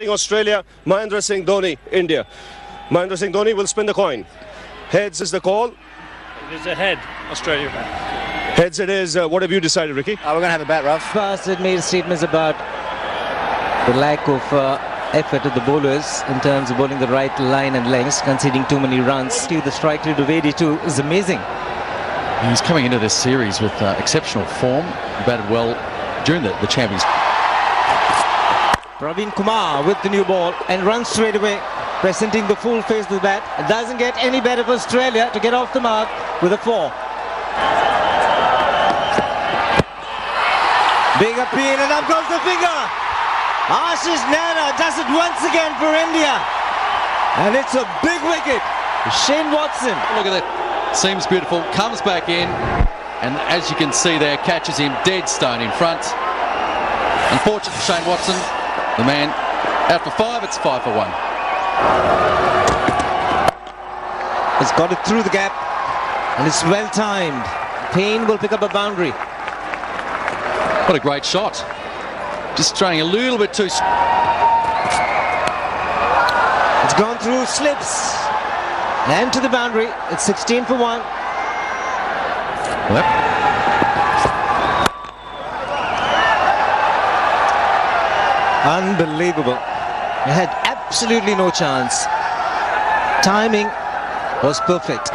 Australia, Mahendra Singh Dhoni, India. Mahendra Singh Dhoni will spin the coin. Heads is the call. It is a head, Australia. Heads it is. What have you decided, Ricky? We're going to have a bat, Ruff. Bassett made statements about the lack of effort of the bowlers in terms of bowling the right line and lengths, conceding too many runs. The strike rate of 82 is amazing. He's coming into this series with exceptional form. He batted well during the Champions. Praveen Kumar with the new ball and runs straight away, presenting the full face of the bat. It doesn't get any better for Australia to get off the mark with a 4. Big appeal and up goes the finger. Ashish Nehra does it once again for India. And it's a big wicket. Shane Watson. Look at that. Seems beautiful. Comes back in. And as you can see there, catches him dead stone in front. Unfortunate for Shane Watson. The man out for 5, it's 5 for 1. It's got it through the gap and it's well timed. Payne will pick up a boundary. What a great shot. Just trying a little bit too... It's gone through, slips and to the boundary. It's 16 for 1. Yep. Unbelievable. He had absolutely no chance. Timing was perfect.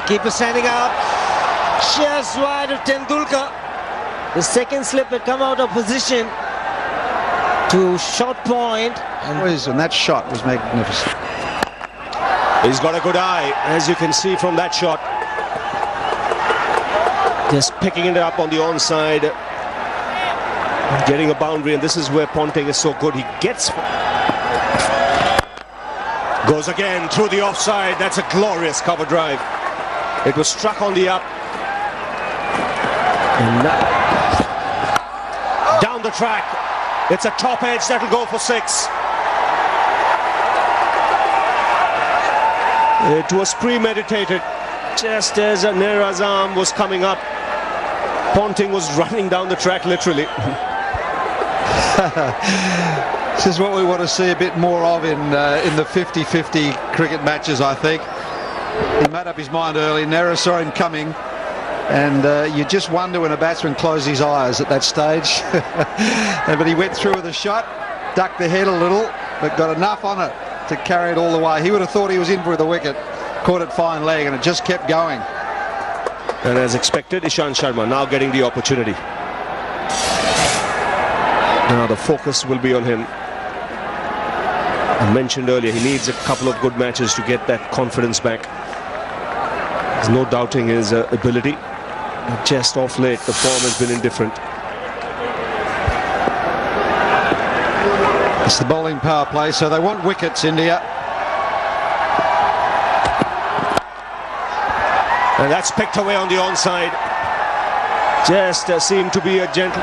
Keeper standing up. Just wide of Tendulkar. The second slip had come out of position to short point. And that shot was magnificent. He's got a good eye, as you can see from that shot. Just picking it up on the onside. Getting a boundary, and this is where Ponting is so good. He gets... Goes again through the offside. That's a glorious cover drive. It was struck on the up. And down the track. It's a top edge that'll go for 6. It was premeditated. Just as Nehra's arm was coming up, Ponting was running down the track literally. This is what we want to see a bit more of in the 50-50 cricket matches, I think. He made up his mind early. Nehra saw him coming, and you just wonder when a batsman closes his eyes at that stage. But he went through with a shot, ducked the head a little, but got enough on it to carry it all the way. He would have thought he was in for the wicket, caught it fine leg, and it just kept going. And as expected, Ishant Sharma now getting the opportunity. Now the focus will be on him. I mentioned earlier, he needs a couple of good matches to get that confidence back. There's no doubting his ability. But just off late, the form has been indifferent. It's the bowling power play, so they want wickets, India. And that's picked away on the onside. Just seemed to be a gentle...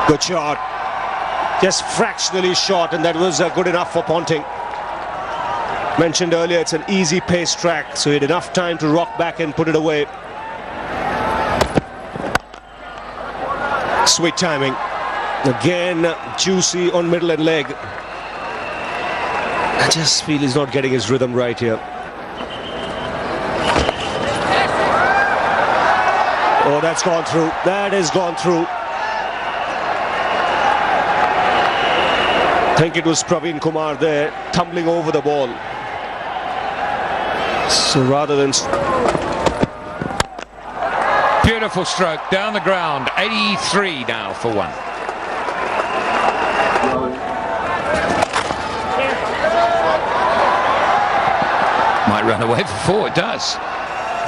Good shot. Just fractionally short, and that was good enough for Ponting. Mentioned earlier, it's an easy pace track, so he had enough time to rock back and put it away. Sweet timing. Again, juicy on middle and leg. I just feel he's not getting his rhythm right here. Oh, that's gone through. That has gone through. I think it was Praveen Kumar there, tumbling over the ball. So rather than... Beautiful stroke down the ground. 83 now for 1. Might run away for 4. It does.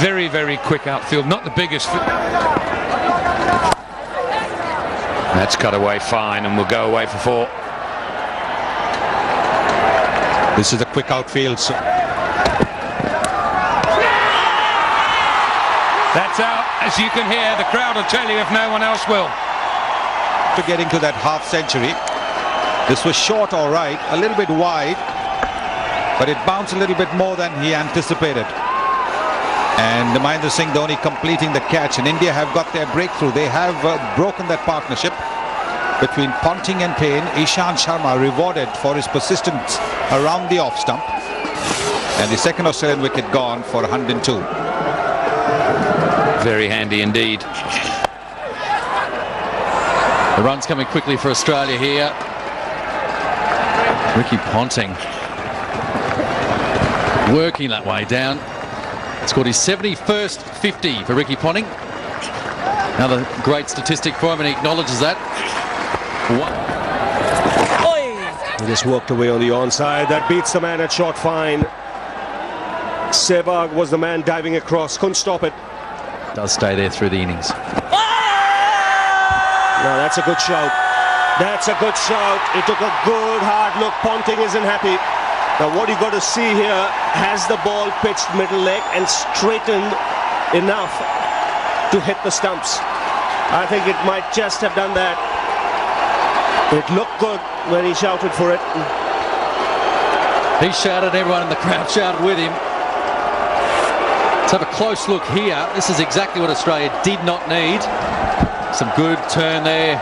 Very, very quick outfield. Not the biggest. That's cut away fine and will go away for 4. This is a quick outfield. So that's out. As you can hear, the crowd will tell you if no one else will. to get into that half century. This was short, all right, a little bit wide, but it bounced a little bit more than he anticipated. And Mahendra Singh Dhoni completing the catch, and India have got their breakthrough. They have broken that partnership between Ponting and Payne. Ishant Sharma rewarded for his persistence around the off stump, and the second Australian wicket gone for 102. Very handy indeed. The run's coming quickly for Australia here. Ricky Ponting working that way down. Scored his 71st 50 for Ricky Ponting. Another great statistic for him, and he acknowledges that. He just walked away on the onside. That beats the man at short fine. Sehwag was the man diving across. Couldn't stop it. Does stay there through the innings. No, that's a good shout. That's a good shout. He took a good hard look. Ponting isn't happy. Now what you got to see here, has the ball pitched middle leg and straightened enough to hit the stumps. I think it might just have done that. It looked good when he shouted for it. He shouted, everyone in the crowd shouted with him. Let's have a close look here. This is exactly what Australia did not need. Some good turn there.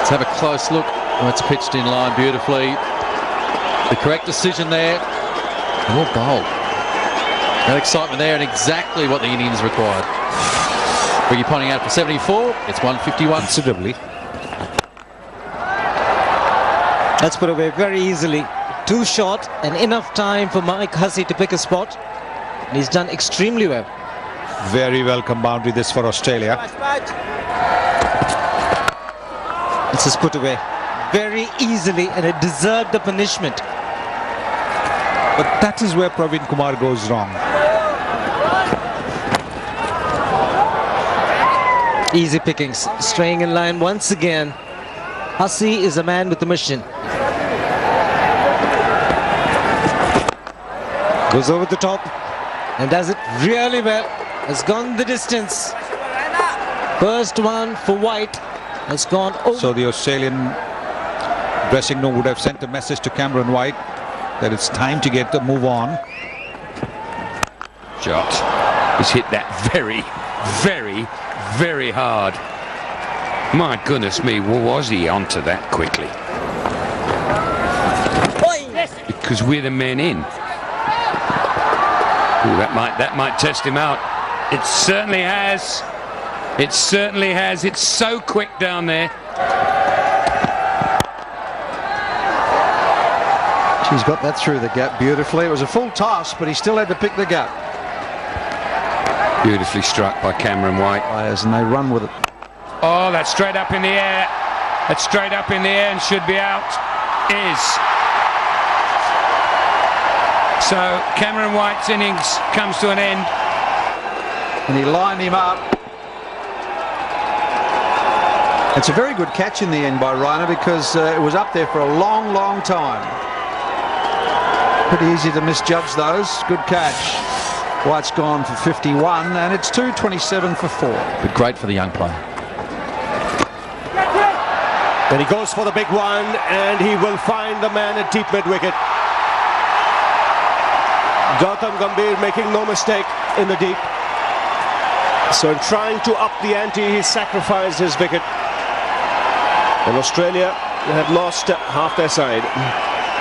Let's have a close look. Oh, it's pitched in line beautifully. The correct decision there. Well bowled. That excitement there, and exactly what the Indians required. Ricky Ponting out for 74. It's 151. Considerably. That's put away very easily. Too short and enough time for Mike Hussey to pick a spot. And he's done extremely well. Very welcome boundary this for Australia. This is put away very easily, and it deserved the punishment. But that is where Praveen Kumar goes wrong. Easy pickings, straying in line once again. Hussey is a man with a mission. Goes over the top and does it really well. Has gone the distance. First one for White has gone over. So the Australian dressing room would have sent a message to Cameron White that it's time to get the move on. Shot. He's hit that very, very, very hard. My goodness me, was he onto that quickly? Because we're the men in. Ooh, that might test him out. It certainly has. It certainly has. It's so quick down there. He's got that through the gap beautifully. It was a full toss, but he still had to pick the gap. Beautifully struck by Cameron White. Players, and they run with it. Oh, that's straight up in the air. That's straight up in the air and should be out. Is. So Cameron White's innings comes to an end. And he lined him up. It's a very good catch in the end by Reiner, because it was up there for a long, long time. Pretty easy to misjudge those. Good catch. White's gone for 51, and it's 227 for 4. But great for the young player. Then he goes for the big one, and he will find the man at deep mid-wicket. Gautam Gambhir making no mistake in the deep. So in trying to up the ante, he sacrificed his wicket. And Australia had lost half their side.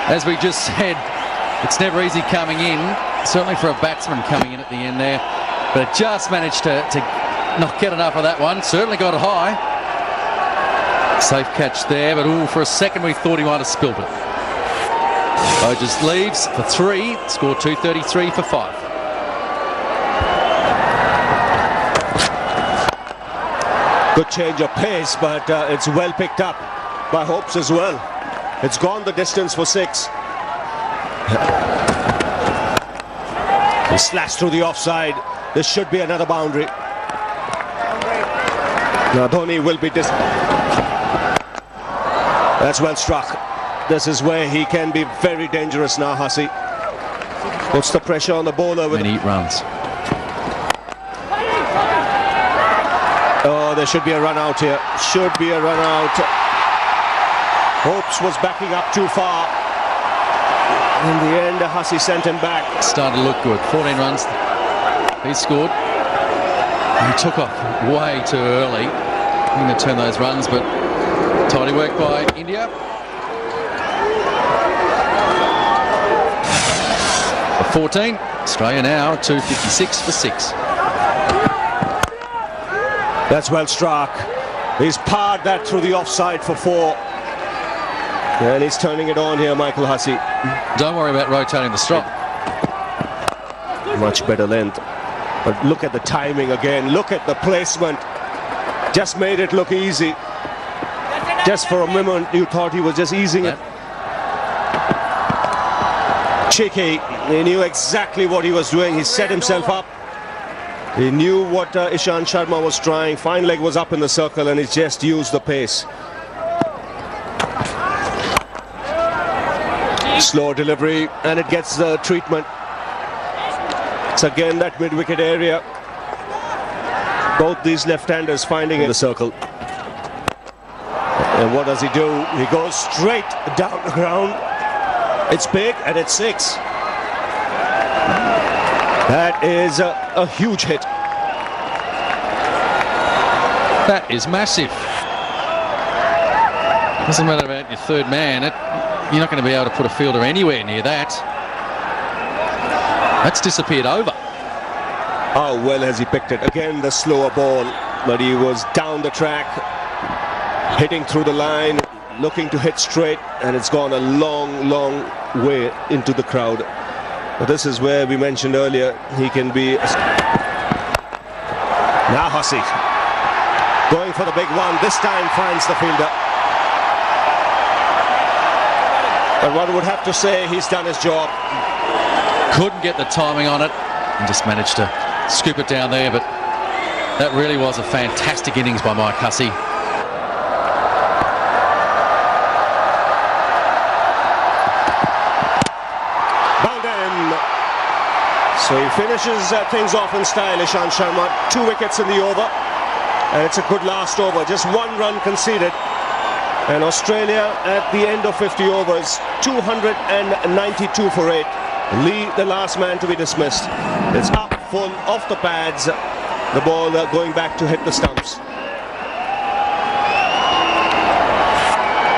As we just said, it's never easy coming in, certainly for a batsman coming in at the end there. But it just managed to not get enough of that one. Certainly got it high. Safe catch there, but ooh, for a second we thought he might have spilled it. Just leaves for 3, scored 233 for 5. Good change of pace, but it's well picked up by Hopes as well. It's gone the distance for 6. He slashed through the offside. This should be another boundary. Now Dhoni will be That's well struck. This is where he can be very dangerous now, Hussey. Puts the pressure on the bowler with many runs. Oh, there should be a run out here. Should be a run out. Hopes was backing up too far. in the end, Hussey sent him back. Started to look good. 14 runs. He scored. He took off way too early. I'm going to turn those runs, but tidy work by India. For 14. Australia now 256 for 6. That's well struck. He's parred that through the offside for 4. And he's turning it on here, Michael Hussey. Don't worry about rotating the strike. Much better length. But look at the timing again. Look at the placement. Just made it look easy. Just for a moment, you thought he was just easing it. Cheeky. He knew exactly what he was doing. He set himself up. He knew what Ishant Sharma was trying. Fine leg was up in the circle and he just used the pace. Slow delivery and it gets the treatment. It's again that mid-wicket area. Both these left-handers finding in the circle. And what does he do? He goes straight down the ground. It's big and it's 6. That is a huge hit. That is massive. Doesn't matter about your third man. You're not going to be able to put a fielder anywhere near that. That's disappeared over. How well has he picked it? Again, the slower ball, but he was down the track, hitting through the line, looking to hit straight, and it's gone a long, long way into the crowd. But this is where we mentioned earlier, he can be... Now Hussey, going for the big one, this time finds the fielder. But one would have to say he's done his job. Couldn't get the timing on it and just managed to scoop it down there, but that really was a fantastic innings by Mike Hussey. So he finishes things off in style, Ishant Sharma. 2 wickets in the over, and it's a good last over. Just 1 run conceded. And Australia at the end of 50 overs, 292 for 8. Lee, the last man to be dismissed. It's up, full, off the pads. The ball going back to hit the stumps.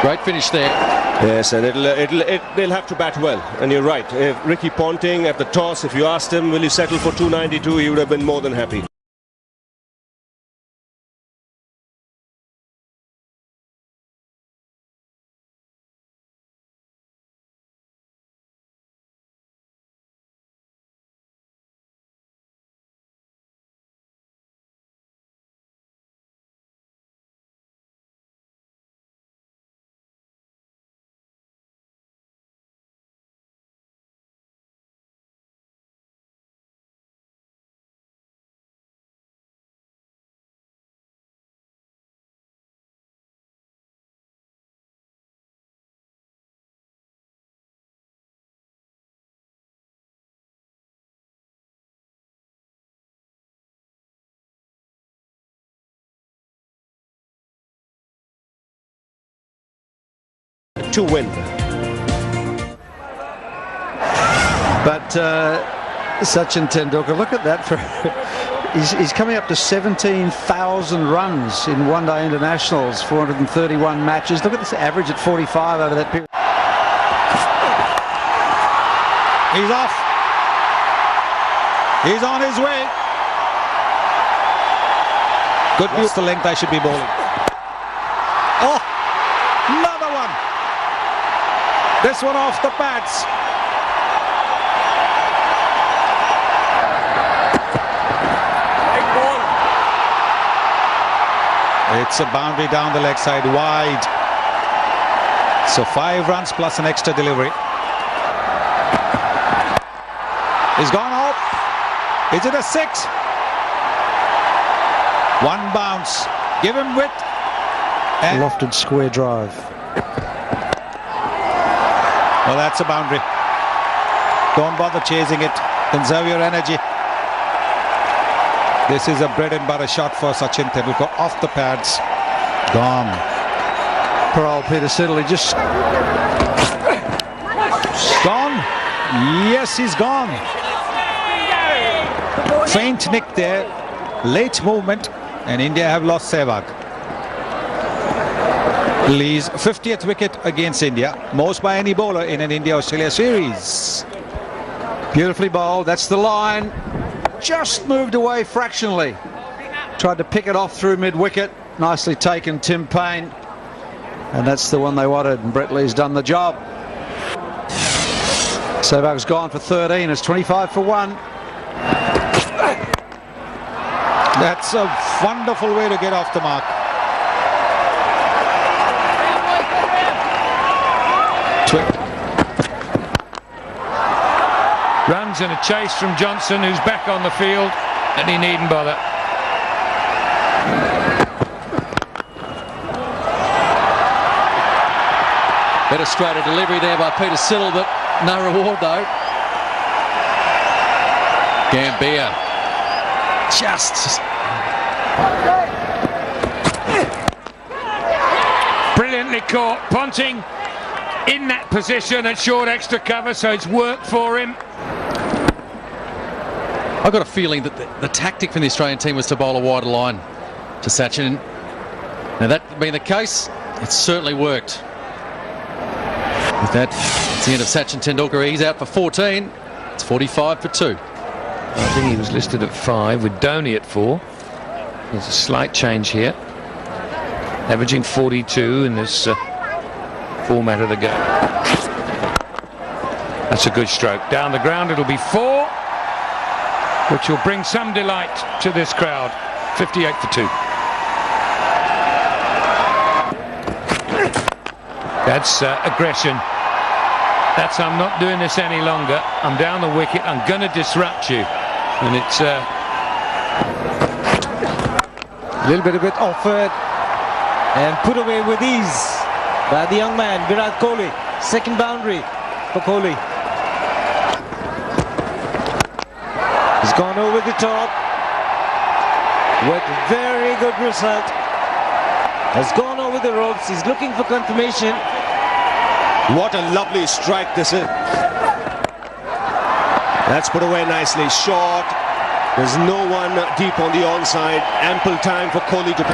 Great finish there. Yes, and they'll have to bat well. And you're right. If Ricky Ponting at the toss, if you asked him, will you settle for 292, he would have been more than happy. To win. But Sachin Tendulkar, look at that. He's coming up to 17,000 runs in one-day internationals, 431 matches. Look at this average at 45 over that period. He's off. He's on his way. Good view. What's the length I should be bowling? Oh, another one. This one off the pads. It's a boundary down the leg side, wide. So 5 runs plus an extra delivery. He's gone off. Is it a 6? 1 bounce. Give him width. And Lofted square drive. well, that's a boundary. Don't bother chasing it. Conserve your energy. This is a bread and butter shot for Sachin Tendulkar. Off the pads. Gone. Poor old Peter Siddle, he just... Gone. Yes, he's gone. Faint nick there. Late movement. And India have lost Sehwag. Lee's 50th wicket against India. Most by any bowler in an India-Australia series. Beautifully bowled. That's the line. Just moved away fractionally. Tried to pick it off through mid-wicket. Nicely taken, Tim Payne. And that's the one they wanted. And Brett Lee's done the job. Sehwag's gone for 13. It's 25 for 1. That's a wonderful way to get off the mark. Runs and a chase from Johnson, who's back on the field, and he needn't bother. Better straighter delivery there by Peter Siddle, but no reward though. Gambier just brilliantly caught. Ponting in that position at short extra cover, so it's worked for him. I've got a feeling that the tactic from the Australian team was to bowl a wider line to Sachin. Now that being the case, it's certainly worked. With that, it's the end of Sachin Tendulkar. He's out for 14. It's 45 for 2. I think he was listed at 5 with Dhoni at 4. There's a slight change here. Averaging 42 in this format of the game. That's a good stroke. Down the ground, it'll be 4, which will bring some delight to this crowd. 58 for 2. That's aggression. That's, I'm not doing this any longer. I'm down the wicket. I'm going to disrupt you. And it's a little bit of it offered and put away with ease by the young man Virat Kohli. Second boundary for Kohli. He's gone over the top with very good result. Has gone over the ropes. He's looking for confirmation. What a lovely strike this is. That's put away nicely. Short. There's no one deep on the onside. Ample time for Kohli to...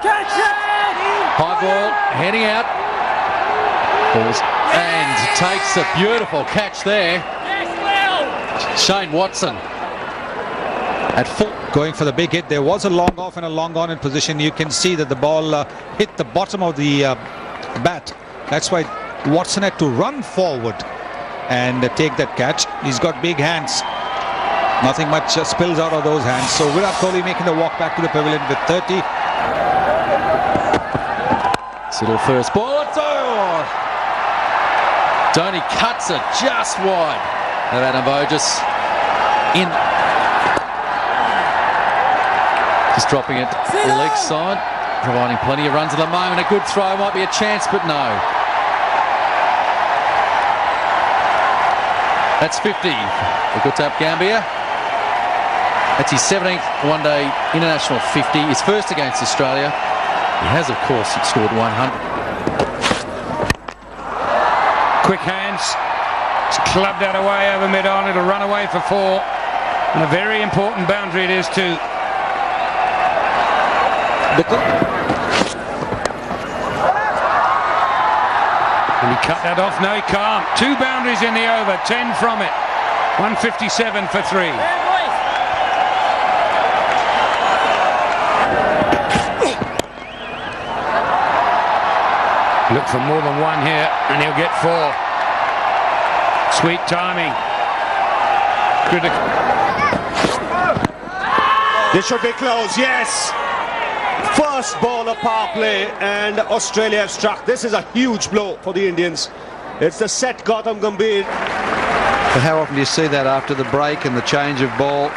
Catch it! High ball, heading out. And takes a beautiful catch there. Shane Watson at full. Going for the big hit. There was a long off and a long on in position. You can see that the ball hit the bottom of the bat. That's why Watson had to run forward and take that catch. He's got big hands. Nothing much spills out of those hands. So Virat Kohli making the walk back to the pavilion with 30. Little first ball. Oh! Dhoni cuts it just wide of Adam Voges. In. Just dropping it leg side, providing plenty of runs at the moment. A good throw might be a chance, but no. That's 50 for Guttab Gambier. That's his 17th one-day international 50. His first against Australia. He has, of course, scored 100. Quick hands. It's clubbed that away over mid-on. It'll run away for 4. And a very important boundary it is too. Will he cut that off? No, he can't. 2 boundaries in the over, 10 from it. 157 for 3. Look for more than 1 here, and he'll get 4. Sweet timing. Critical. This should be close, yes. First ball of power play, and Australia have struck. This is a huge blow for the Indians. It's the set Gautam Gambhir. But how often do you see that after the break and the change of ball?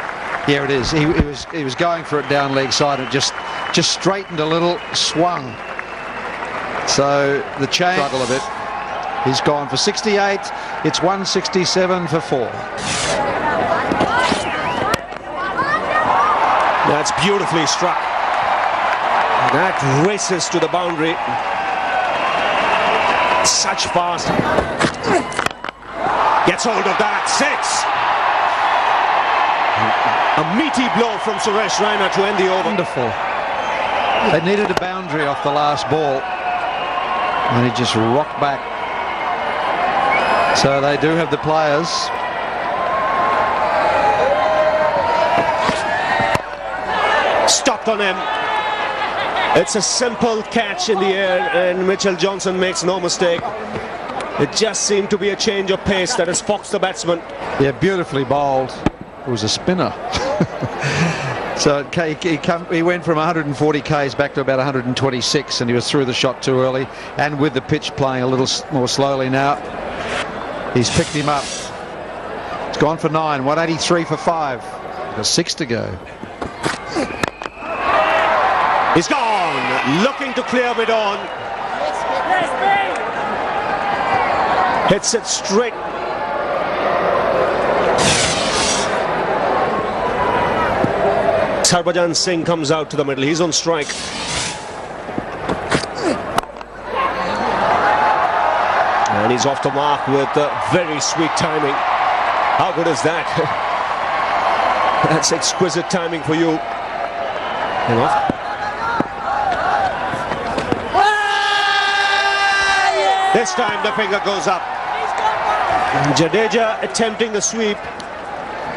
Here it is. He was going for it down leg side. It just straightened a little, swung. So the change. Struggle a bit. He's gone for 68. It's 167 for 4. That's beautifully struck. That races to the boundary. Such fast. Gets hold of that. 6. A meaty blow from Suresh Raina to end the over. Wonderful. They needed a boundary off the last ball, and he just rocked back. So they do have the players. Stopped on him. It's a simple catch in the air, and Mitchell Johnson makes no mistake. It just seemed to be a change of pace that has foxed the batsman. Yeah, beautifully bowled. It was a spinner. So he went from 140 Ks back to about 126, and he was through the shot too early, and with the pitch playing a little more slowly now, he's picked him up. It's gone for 9, 183 for 5. There's 6 to go. He's gone, looking to clear it on. Hits it straight. Harbhajan Singh comes out to the middle. He's on strike. And he's off the mark with very sweet timing. How good is that? That's exquisite timing for you. Hang on. This time the finger goes up. And Jadeja attempting the sweep.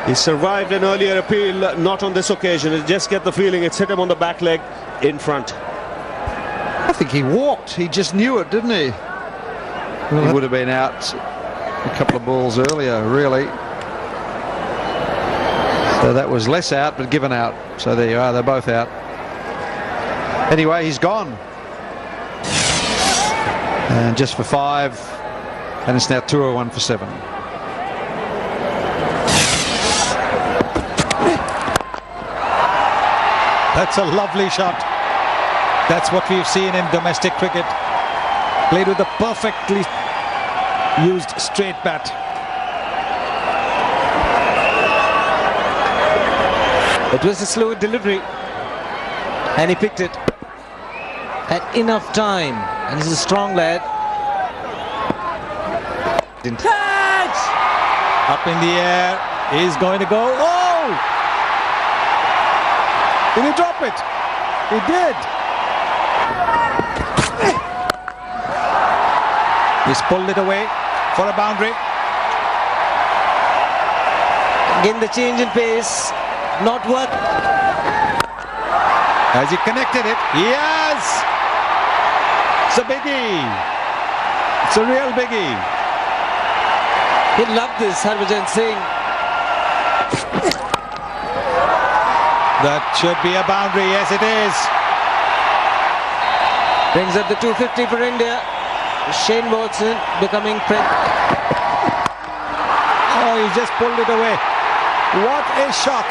He survived an earlier appeal, not on this occasion. You just get the feeling it's hit him on the back leg in front. I think he walked. He just knew it, didn't he? He would have been out a couple of balls earlier, really. So that was less out, but given out. So there you are, they're both out. Anyway, he's gone. And just for 5, and it's now 201 for 7. That's a lovely shot. That's what we've seen in domestic cricket. Played with a perfectly used straight bat. It was a slow delivery, and he picked it. Had enough time, and he's a strong lad. Catch! Up in the air, he's going to go. Oh! Did he drop it? He did. He's pulled it away for a boundary. Again, the change in pace, not work. Has he connected it? Yes! It's a biggie. It's a real biggie. He loved this, Harbhajan Singh. That should be a boundary. Yes, it is. Brings up the 250 for India. Shane Watson becoming Oh, he just pulled it away. What a shot.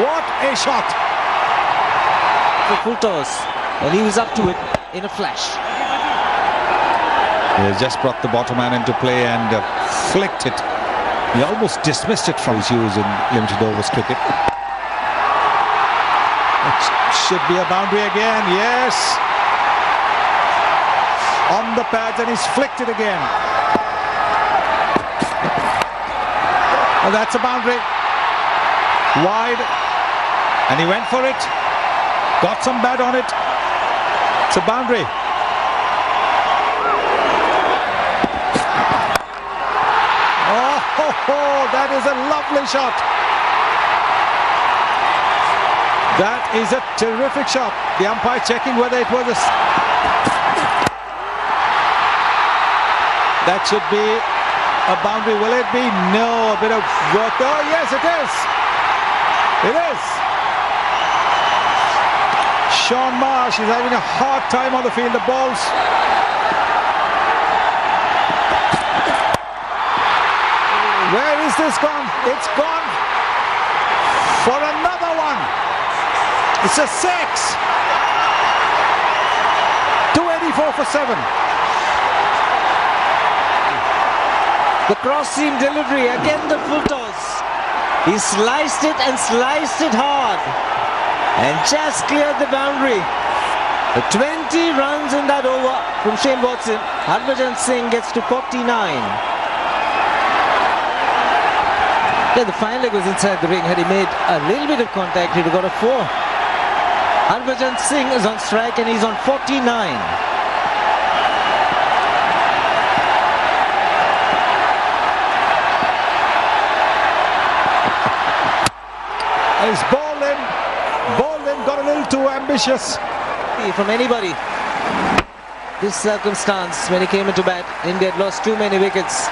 What a shot. for full toss, and he was up to it in a flash. He has just brought the bottom man into play and flicked it. He almost dismissed it from his use in limited overs cricket. It should be a boundary again, yes. On the pads, and he's flicked it again. Oh, that's a boundary. Wide, and he went for it. Got some bat on it. It's a boundary. Oh, that is a lovely shot. That is a terrific shot. The umpire checking whether it was a... That should be a boundary. Will it be? No, a bit of work. Oh, yes, it is. It is. Sean Marsh is having a hard time on the field. The ball's... Where is this gone? It's gone for another one. It's a 6. 284 for 7. The cross seam delivery, again the full toss. He sliced it and sliced it hard and just cleared the boundary. 20 runs in that over from Shane Watson. Harbhajan Singh gets to 49. Yeah, the fine leg was inside the ring. Had he made a little bit of contact, he'd have got a 4. Harbhajan Singh is on strike and he's on 49. He's bowled in, got a little too ambitious. From anybody. This circumstance, when he came into bat, India had lost too many wickets.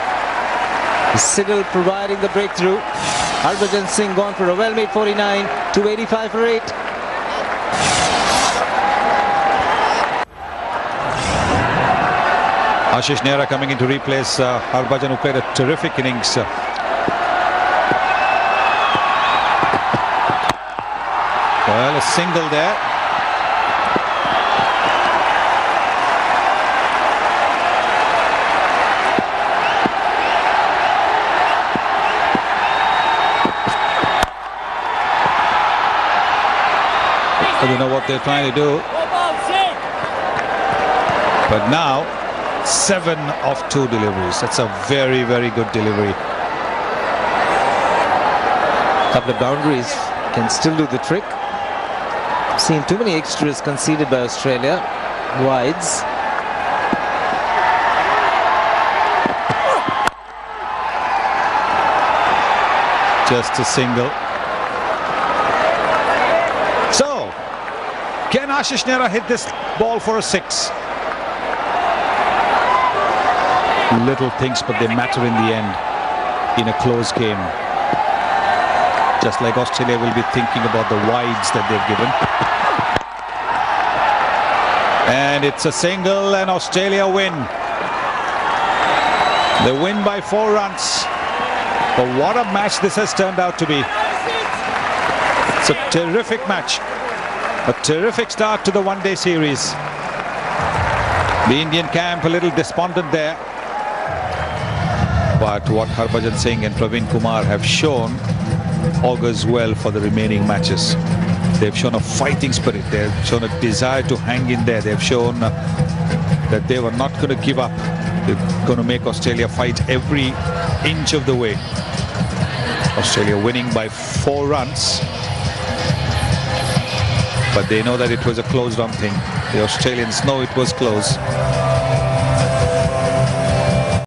Sigil providing the breakthrough. Harbhajan Singh gone for a well-made 49, 285 for 8. Ashish Nehra coming in to replace Harbhajan, who played a terrific innings. Well, a single there. I don't know what they're trying to do. But now, 7 of 2 deliveries. That's a very, very good delivery. Couple of boundaries can still do the trick. Seen too many extras conceded by Australia. Wides. Just a single. So, can Ashish Nehra hit this ball for a 6? Little things, but they matter in the end in a close game. Just like Australia will be thinking about the wides that they've given. And it's a single and Australia win. They win by 4 runs. But what a match this has turned out to be. It's a terrific match. A terrific start to the one-day series. The Indian camp a little despondent there. But what Harbhajan Singh and Praveen Kumar have shown augurs well for the remaining matches. They've shown a fighting spirit. They've shown a desire to hang in there. They've shown that they were not going to give up. They're going to make Australia fight every inch of the way. Australia winning by 4 runs. But they know that it was a closed-on thing. The Australians know it was close.